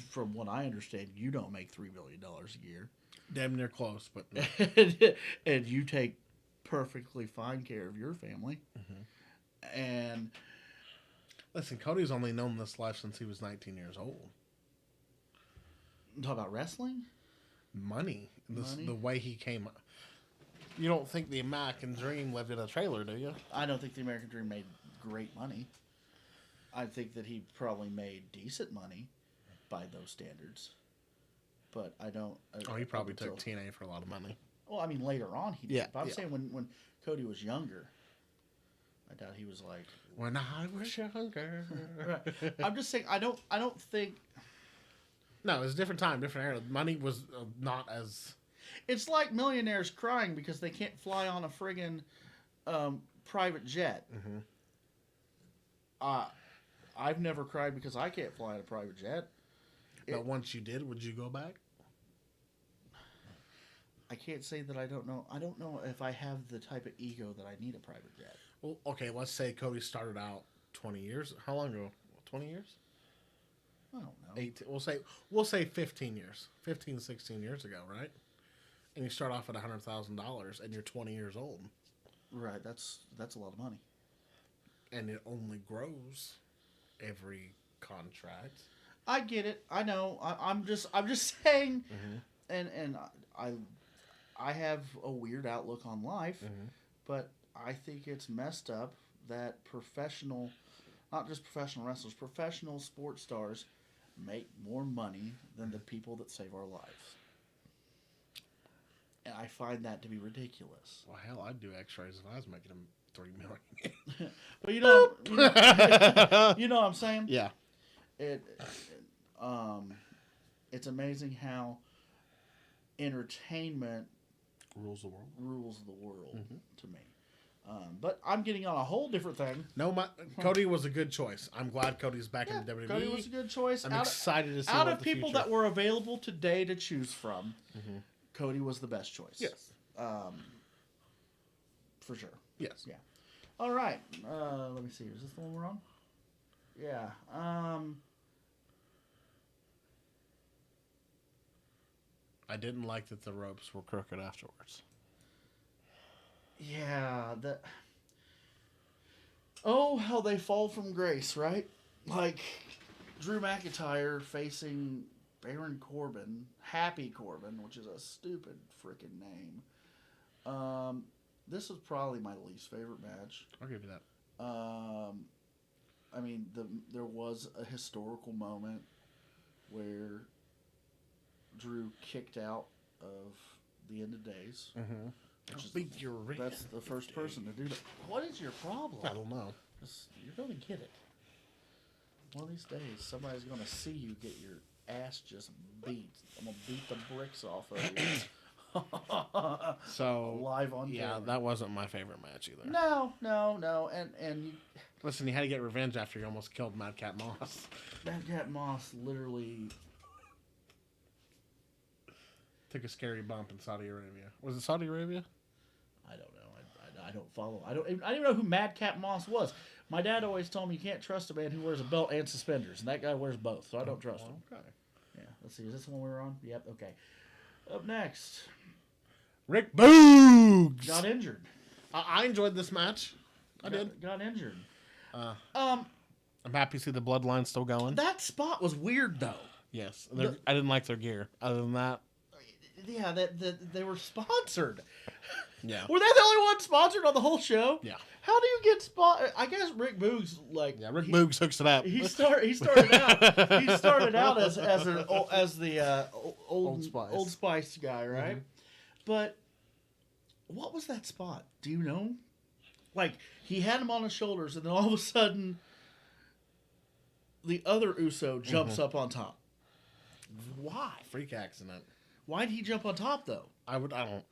Speaker 2: from what I understand, you don't make $3 million a year.
Speaker 3: Damn near close, but no.
Speaker 2: And you take perfectly fine care of your family. And
Speaker 3: listen, Cody's only known this life since he was 19 years old.
Speaker 2: Talk about wrestling?
Speaker 3: Money. The way he came up. You don't think the American Dream lived in a trailer, do you?
Speaker 2: I don't think the American Dream made great money. I think that he probably made decent money by those standards. But I don't...
Speaker 3: he probably took TNA for a lot of money.
Speaker 2: Well, I mean, later on he did.
Speaker 3: Yeah,
Speaker 2: But I'm saying when Cody was younger, I doubt he was like...
Speaker 3: When I was younger.
Speaker 2: Right. I'm just saying, I don't think...
Speaker 3: No, it was a different time, different era. Money was not as...
Speaker 2: It's like millionaires crying because they can't fly on a friggin' private jet. I've never cried because I can't fly on a private jet.
Speaker 3: But once you did, would you go back?
Speaker 2: I can't say that I don't know. I don't know if I have the type of ego that I need a private jet.
Speaker 3: Well, okay, let's say Cody started out 20 years. How long ago? 20 years?
Speaker 2: I don't know.
Speaker 3: 18, we'll say 15 years. 15, 16 years ago, right? And you start off at $100,000 and you're 20 years old.
Speaker 2: Right, that's a lot of money.
Speaker 3: And it only grows every contract.
Speaker 2: I get it. I know. I'm just saying. And I have a weird outlook on life, but I think it's messed up that professional, not just professional wrestlers, professional sports stars make more money than the people that save our lives. And I find that to be ridiculous.
Speaker 3: Well, hell, I'd do X-rays if I was making them $3 million.
Speaker 2: But you know what I'm saying?
Speaker 3: Yeah.
Speaker 2: It's amazing how entertainment
Speaker 3: rules the world.
Speaker 2: Rules the world to me. But I'm getting on a whole different thing.
Speaker 3: No, Cody was a good choice. I'm glad Cody's back in the WWE.
Speaker 2: Cody was a good choice.
Speaker 3: I'm excited to see
Speaker 2: out
Speaker 3: what
Speaker 2: of
Speaker 3: the
Speaker 2: people
Speaker 3: future...
Speaker 2: that were available today to choose from. Cody was the best choice.
Speaker 3: Yes.
Speaker 2: For sure.
Speaker 3: Yes.
Speaker 2: Yeah. All right. Let me see. Is this the one we're on? Yeah.
Speaker 3: I didn't like that the ropes were crooked afterwards.
Speaker 2: Yeah. Oh, how they fall from grace, right? Like Drew McIntyre facing Baron Corbin, Happy Corbin, which is a stupid freaking name. This was probably my least favorite match.
Speaker 3: I'll give you that.
Speaker 2: I mean, there was a historical moment where Drew kicked out of the End of Days. That's the first person to do that. What is your problem?
Speaker 3: I don't know.
Speaker 2: You're going to get it. One of these days, somebody's going to see you get your ass just beat. I'm going to beat the bricks off of you.
Speaker 3: So
Speaker 2: live on camera.
Speaker 3: that wasn't my favorite match either.
Speaker 2: No. And you,
Speaker 3: listen, you had to get revenge after you almost killed Madcap Moss.
Speaker 2: Madcap Moss literally
Speaker 3: took a scary bump in Saudi Arabia. Was it Saudi Arabia?
Speaker 2: I don't know. I don't follow. I don't even know who Madcap Moss was. My dad always told me you can't trust a man who wears a belt and suspenders, and that guy wears both, so I don't trust him.
Speaker 3: Okay.
Speaker 2: Yeah. Let's see. Is this the one we were on? Yep. Okay. Up next,
Speaker 3: Rick Boogs
Speaker 2: got injured.
Speaker 3: I enjoyed this match. I did.
Speaker 2: Got injured.
Speaker 3: I'm happy to see the bloodline still going.
Speaker 2: That spot was weird, though.
Speaker 3: Yes. I didn't like their gear. Other than that.
Speaker 2: Yeah, that they were sponsored.
Speaker 3: Yeah.
Speaker 2: Were they the only one sponsored on the whole show?
Speaker 3: Yeah.
Speaker 2: How do you get sponsored? I guess Rick Boogs,
Speaker 3: Rick Boogs hooks it up.
Speaker 2: He started out as the Old Spice guy, right? Mm-hmm. But what was that spot? Do you know? Like, he had him on his shoulders, and then all of a sudden, the other Uso jumps up on top. Why?
Speaker 3: Freak accident.
Speaker 2: Why did he jump on top, though?
Speaker 3: I don't.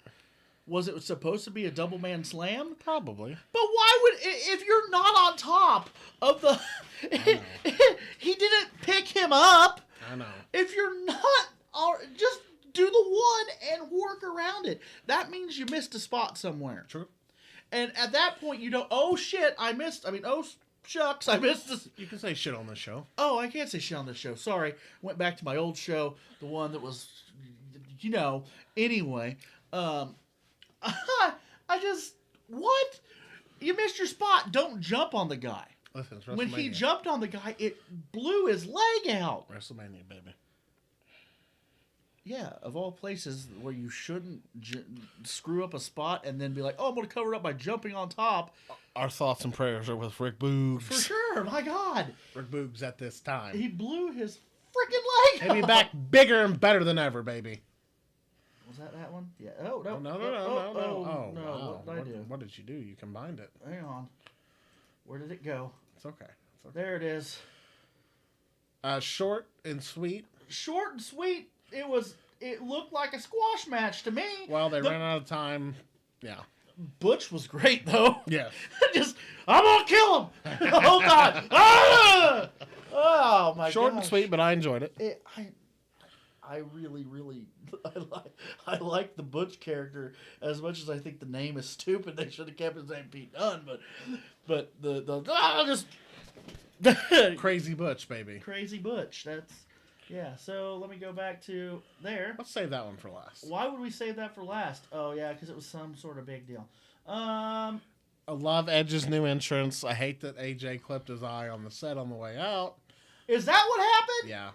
Speaker 2: Was it supposed to be a double man slam?
Speaker 3: Probably.
Speaker 2: But why would, if you're not on top of the, he didn't pick him up.
Speaker 3: I know.
Speaker 2: If you're not, just do the one and work around it. That means you missed a spot somewhere.
Speaker 3: True.
Speaker 2: And at that point, you don't, oh shit, oh shucks, I missed this.
Speaker 3: You can say shit on this show.
Speaker 2: Oh, I can't say shit on this show. Sorry. Went back to my old show, the one that was, anyway. What? You missed your spot. Don't jump on the guy.
Speaker 3: Listen, it's
Speaker 2: when he jumped on the guy, it blew his leg out.
Speaker 3: WrestleMania, baby.
Speaker 2: Yeah, of all places where you shouldn't screw up a spot and then be like, oh, I'm going to cover it up by jumping on top.
Speaker 3: Our thoughts and prayers are with Rick Boogs.
Speaker 2: For sure, my God.
Speaker 3: Rick Boogs at this time.
Speaker 2: He blew his freaking leg
Speaker 3: out. He'll be back bigger and better than ever, baby.
Speaker 2: Was that one? Yeah. Oh, no.
Speaker 3: No.
Speaker 2: Oh, no.
Speaker 3: Wow.
Speaker 2: What did I do?
Speaker 3: What did you do? You combined it.
Speaker 2: Hang on. Where did it go?
Speaker 3: It's okay.
Speaker 2: There it is.
Speaker 3: Short and sweet.
Speaker 2: Short and sweet. It looked like a squash match to me.
Speaker 3: Well, they ran out of time. Yeah.
Speaker 2: Butch was great, though.
Speaker 3: Yeah.
Speaker 2: I'm going to kill him. Oh, God. Ah! Oh, my God.
Speaker 3: Short and sweet, but I enjoyed it.
Speaker 2: I really, really, I like the Butch character as much as I think the name is stupid. They should have kept his name Pete Dunne, but just
Speaker 3: Crazy Butch, baby.
Speaker 2: Crazy Butch. Yeah. So let me go back to there.
Speaker 3: Let's save that one for last.
Speaker 2: Why would we save that for last? Oh yeah, because it was some sort of big deal.
Speaker 3: I love Edge's new entrance. I hate that AJ clipped his eye on the set on the way out.
Speaker 2: Is that what happened?
Speaker 3: Yeah.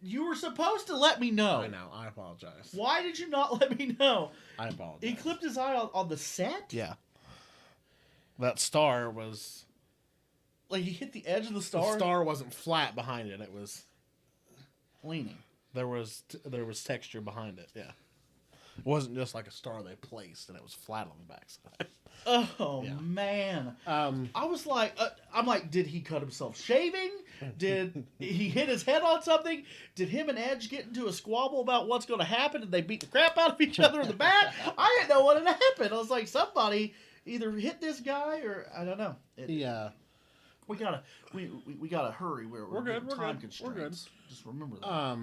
Speaker 2: You were supposed to let me know.
Speaker 3: I know. I apologize.
Speaker 2: Why did you not let me know?
Speaker 3: I apologize.
Speaker 2: He clipped his eye on the set?
Speaker 3: Yeah. That star was...
Speaker 2: Like, he hit the edge of the star?
Speaker 3: The star wasn't flat behind it. It was...
Speaker 2: leaning.
Speaker 3: There was texture behind it, yeah. It wasn't just like a star they placed and it was flat on the backside.
Speaker 2: Oh, yeah. Man. I was like, did he cut himself shaving? Did he hit his head on something? Did him and Edge get into a squabble about what's going to happen? Did they beat the crap out of each other in the back? I didn't know what had happened. I was like, somebody either hit this guy or, I don't know.
Speaker 3: Yeah.
Speaker 2: We gotta hurry. We're
Speaker 3: good.
Speaker 2: Time
Speaker 3: We're
Speaker 2: constraints.
Speaker 3: good.
Speaker 2: Just remember that.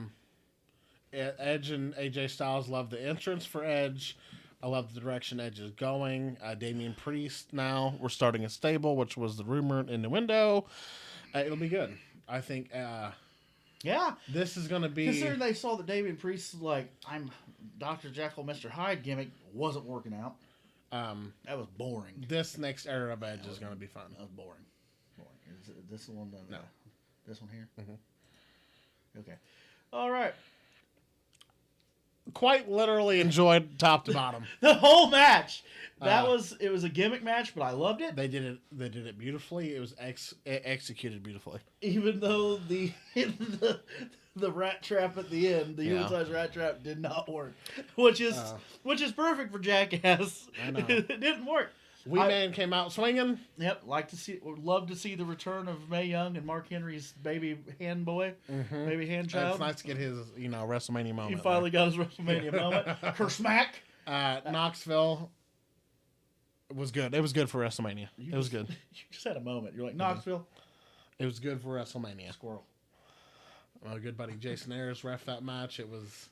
Speaker 3: Edge and AJ Styles love the entrance for Edge. I love the direction Edge is going. Damian Priest now. We're starting a stable, which was the rumor in the window. It'll be good. I think.
Speaker 2: Yeah.
Speaker 3: This is going to be.
Speaker 2: Considering they saw that Damian Priest's I'm Dr. Jekyll, Mr. Hyde gimmick wasn't working out. That was boring.
Speaker 3: This next era of Edge is going to be fun.
Speaker 2: That was boring. Is this the one?
Speaker 3: No.
Speaker 2: This one here?
Speaker 3: Mm-hmm.
Speaker 2: Okay. All right.
Speaker 3: Quite literally enjoyed top to bottom.
Speaker 2: The whole match. It was a gimmick match, but I loved it.
Speaker 3: They did it beautifully. It was executed beautifully.
Speaker 2: Even though the rat trap at the end, the human-sized rat trap did not work, which is perfect for Jackass.
Speaker 3: I know.
Speaker 2: It didn't work.
Speaker 3: Man came out swinging.
Speaker 2: Yep, would love to see the return of Mae Young and Mark Henry's baby hand boy, baby hand child.
Speaker 3: It's nice to get his WrestleMania moment.
Speaker 2: He finally got his WrestleMania moment. Her smack.
Speaker 3: Knoxville was good. It was good for WrestleMania. It was good.
Speaker 2: You just had a moment. You're like, Knoxville.
Speaker 3: It was good for WrestleMania.
Speaker 2: Squirrel.
Speaker 3: My good buddy Jason Ayers ref that match. It was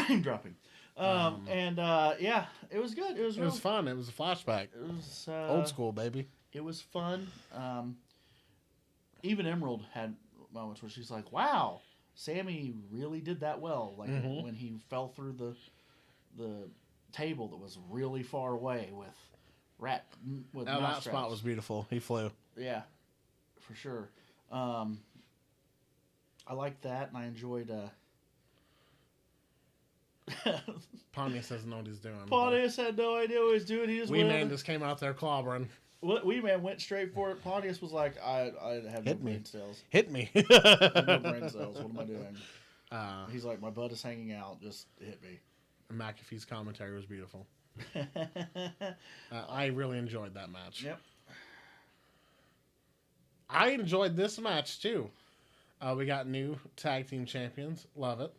Speaker 2: name dropping. It was good. It was
Speaker 3: fun. It was a flashback.
Speaker 2: It was
Speaker 3: old school, baby.
Speaker 2: It was fun. Even Emerald had moments where she's like, "Wow, Sammy really did that well." Like when he fell through the table that was really far away with
Speaker 3: that
Speaker 2: mouse
Speaker 3: spot
Speaker 2: traps.
Speaker 3: was beautiful. He flew.
Speaker 2: Yeah, for sure. I liked that, and I enjoyed.
Speaker 3: Pontius doesn't know what he's doing.
Speaker 2: Pontius had no idea what he was doing. He just
Speaker 3: Wee
Speaker 2: went.
Speaker 3: Man just came out there clobbering.
Speaker 2: Wee Man went straight for it. Pontius was like, "I have no brain cells.
Speaker 3: Hit me.
Speaker 2: I have no brain cells. What am I doing?" He's like, "My butt is hanging out. Just hit me."
Speaker 3: McAfee's commentary was beautiful. I really enjoyed that match.
Speaker 2: Yep.
Speaker 3: I enjoyed this match too. We got new tag team champions. Love it.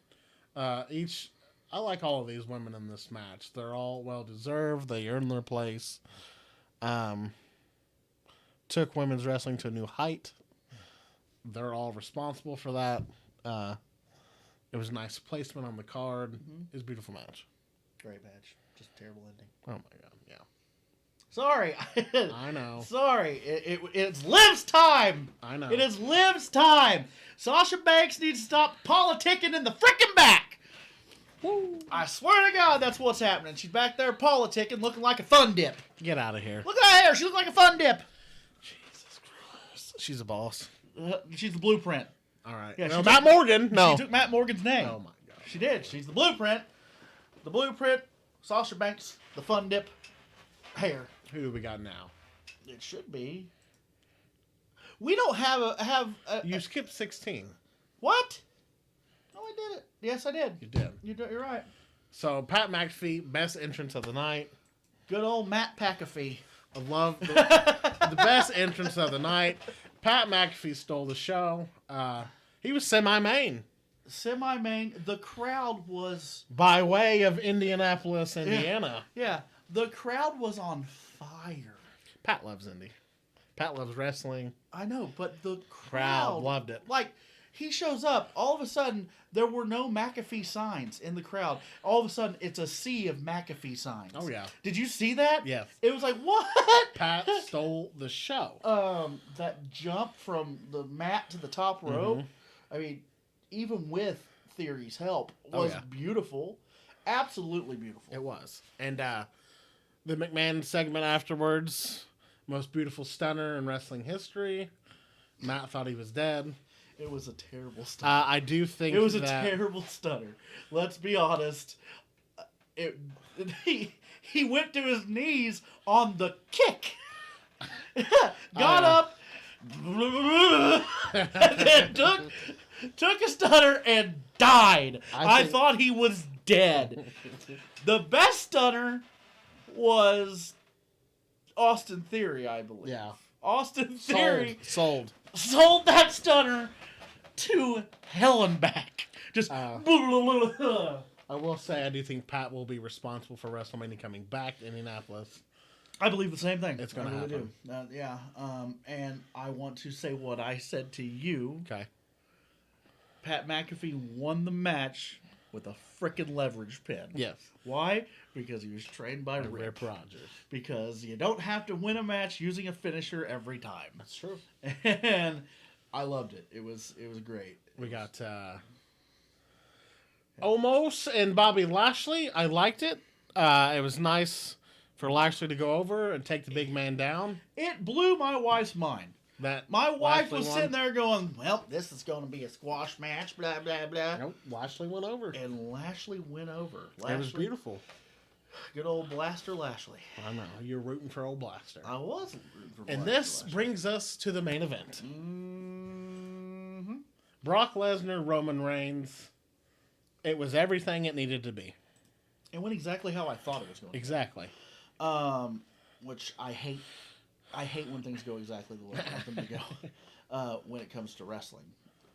Speaker 3: I like all of these women in this match. They're all well deserved. They earned their place. Took women's wrestling to a new height. They're all responsible for that. It was a nice placement on the card. It was a beautiful match.
Speaker 2: Great match. Just a terrible ending.
Speaker 3: Oh my god, yeah.
Speaker 2: Sorry.
Speaker 3: I know.
Speaker 2: Sorry. It's Liv's time.
Speaker 3: I know.
Speaker 2: It is Liv's time. Sasha Banks needs to stop politicking in the frickin' back.
Speaker 3: Woo.
Speaker 2: I swear to God, that's what's happening. She's back there politicking, looking like a fun dip.
Speaker 3: Get out of here.
Speaker 2: Look at her hair. She looks like a fun dip.
Speaker 3: Jesus Christ. She's a boss.
Speaker 2: She's the blueprint.
Speaker 3: All right.
Speaker 2: Yeah,
Speaker 3: No, Matt Morgan. No.
Speaker 2: She took Matt Morgan's name.
Speaker 3: Oh my god.
Speaker 2: She did. She's the blueprint. The blueprint. Sasha Banks, the fun dip hair.
Speaker 3: Who do we got now?
Speaker 2: It should be. We don't have a
Speaker 3: You skipped 16.
Speaker 2: what? No, I did it. Yes, I did.
Speaker 3: You did.
Speaker 2: You're right.
Speaker 3: So, Pat McAfee, best entrance of the night.
Speaker 2: Good old Matt McAfee.
Speaker 3: I love the best entrance of the night. Pat McAfee stole the show. He was semi-main.
Speaker 2: Semi-main. The crowd was...
Speaker 3: By way of Indianapolis, Indiana.
Speaker 2: Yeah. The crowd was on fire.
Speaker 3: Pat loves Indy. Pat loves wrestling.
Speaker 2: I know, but the
Speaker 3: Crowd loved it.
Speaker 2: Like, he shows up. All of a sudden, there were no McAfee signs in the crowd. All of a sudden, it's a sea of McAfee signs.
Speaker 3: Oh, yeah.
Speaker 2: Did you see that?
Speaker 3: Yes.
Speaker 2: It was like, what?
Speaker 3: Pat stole the show.
Speaker 2: That jump from the mat to the top rope, I mean, even with Theory's help, was beautiful. Absolutely beautiful.
Speaker 3: It was. And the McMahon segment afterwards, most beautiful stunner in wrestling history. Matt thought he was dead.
Speaker 2: It was a terrible stunner.
Speaker 3: I do think
Speaker 2: it was
Speaker 3: that...
Speaker 2: a terrible stunner. Let's be honest. He went to his knees on the kick. Got up. And then took a stunner and died. I thought he was dead. The best stunner was Austin Theory, I believe.
Speaker 3: Yeah.
Speaker 2: Austin Theory
Speaker 3: Sold.
Speaker 2: sold that stunner to hell and back. Just
Speaker 3: I will say I do think Pat will be responsible for WrestleMania coming back to Indianapolis.
Speaker 2: I believe the same thing.
Speaker 3: It's going to happen.
Speaker 2: Yeah. And I want to say what I said to you.
Speaker 3: Okay.
Speaker 2: Pat McAfee won the match with a frickin' leverage pin.
Speaker 3: Yes.
Speaker 2: Why? Because he was trained by Rip
Speaker 3: Rogers.
Speaker 2: Because you don't have to win a match using a finisher every time.
Speaker 3: That's true.
Speaker 2: And I loved it. It was great.
Speaker 3: We got Omos and Bobby Lashley. I liked it. It was nice for Lashley to go over and take the big man down.
Speaker 2: It blew my wife's mind. My wife was sitting there going, well, this is going to be a squash match, blah, blah, blah.
Speaker 3: Nope, Lashley went over.
Speaker 2: And Lashley went over.
Speaker 3: It was beautiful.
Speaker 2: Good old Blaster Lashley.
Speaker 3: I know. You're rooting for old Blaster.
Speaker 2: I wasn't rooting for Blaster
Speaker 3: And this
Speaker 2: Lashley.
Speaker 3: brings us to the main event.
Speaker 2: Mm-hmm.
Speaker 3: Brock Lesnar, Roman Reigns. It was everything it needed to be.
Speaker 2: It went exactly how I thought it was going to.
Speaker 3: Exactly.
Speaker 2: Which I hate. I hate when things go exactly the way I want them to go. When it comes to wrestling,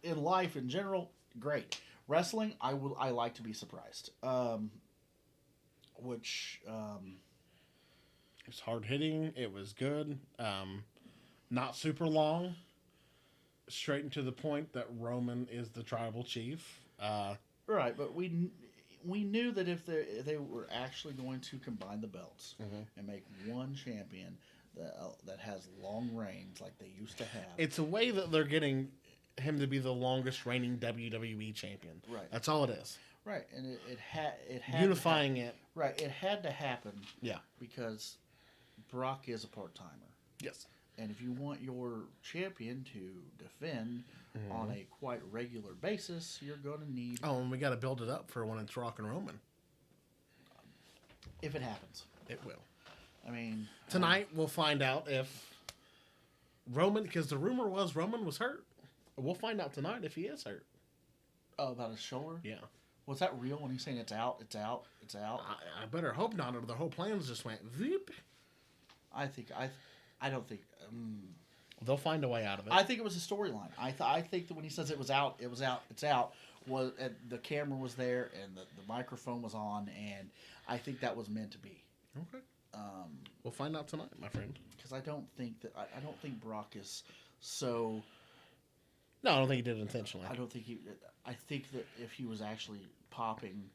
Speaker 2: in life in general, great. Wrestling, I like to be surprised. Which
Speaker 3: It was hard hitting. It was good. Not super long. Straight and to the point that Roman is the tribal chief.
Speaker 2: right, but we knew that if they were actually going to combine the belts and make one champion that has long reigns like they used to have.
Speaker 3: It's a way that they're getting him to be the longest reigning WWE champion.
Speaker 2: Right.
Speaker 3: That's all it is.
Speaker 2: Right, and it had
Speaker 3: unifying it.
Speaker 2: Right. It had to happen.
Speaker 3: Yeah.
Speaker 2: Because Brock is a part-timer.
Speaker 3: Yes.
Speaker 2: And if you want your champion to defend on a quite regular basis, you're going to need...
Speaker 3: Oh, and we got to build it up for when it's Rock and Roman.
Speaker 2: If it happens.
Speaker 3: It will.
Speaker 2: I mean...
Speaker 3: Tonight, we'll find out if Roman... Because the rumor was Roman was hurt. We'll find out tonight if he is hurt.
Speaker 2: Oh, about his shoulder?
Speaker 3: Yeah.
Speaker 2: Was that real when he's saying it's out, it's out, it's out?
Speaker 3: I better hope not, or the whole plans just went veep.
Speaker 2: I don't think...
Speaker 3: They'll find a way out of it.
Speaker 2: I think it was a storyline. I think that when he says it was out, it's out, the camera was there and the microphone was on, and I think that was meant to be.
Speaker 3: Okay. We'll find out tonight, my friend.
Speaker 2: Because I don't think Brock is so...
Speaker 3: No, I don't think he did it intentionally.
Speaker 2: I think that if he was actually popping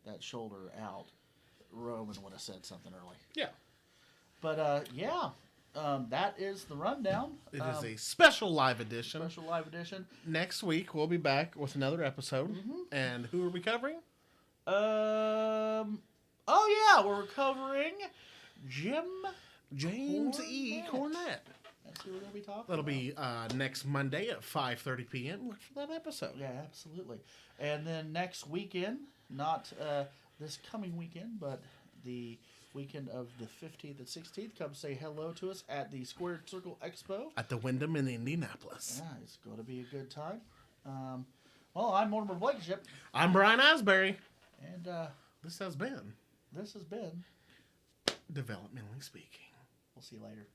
Speaker 2: that shoulder out, Roman would have said something early.
Speaker 3: Yeah.
Speaker 2: But, that is the rundown.
Speaker 3: It is a special live edition.
Speaker 2: Next
Speaker 3: week, we'll be back with another episode. And who are we covering?
Speaker 2: We're covering
Speaker 3: James E. Cornette.
Speaker 2: That's who we're going to be talking
Speaker 3: That'll
Speaker 2: about.
Speaker 3: be next Monday at 5:30 p.m. Look for that episode.
Speaker 2: Yeah, absolutely. And then next weekend, not this coming weekend, but the weekend of the 15th and 16th, come say hello to us at the Squared Circle Expo.
Speaker 3: At the Wyndham in Indianapolis.
Speaker 2: Yeah, it's going to be a good time. I'm Mortimer Blankenship.
Speaker 3: I'm Brian Asbury.
Speaker 2: And
Speaker 3: this has been
Speaker 2: Developmentally Speaking.
Speaker 3: We'll see you later.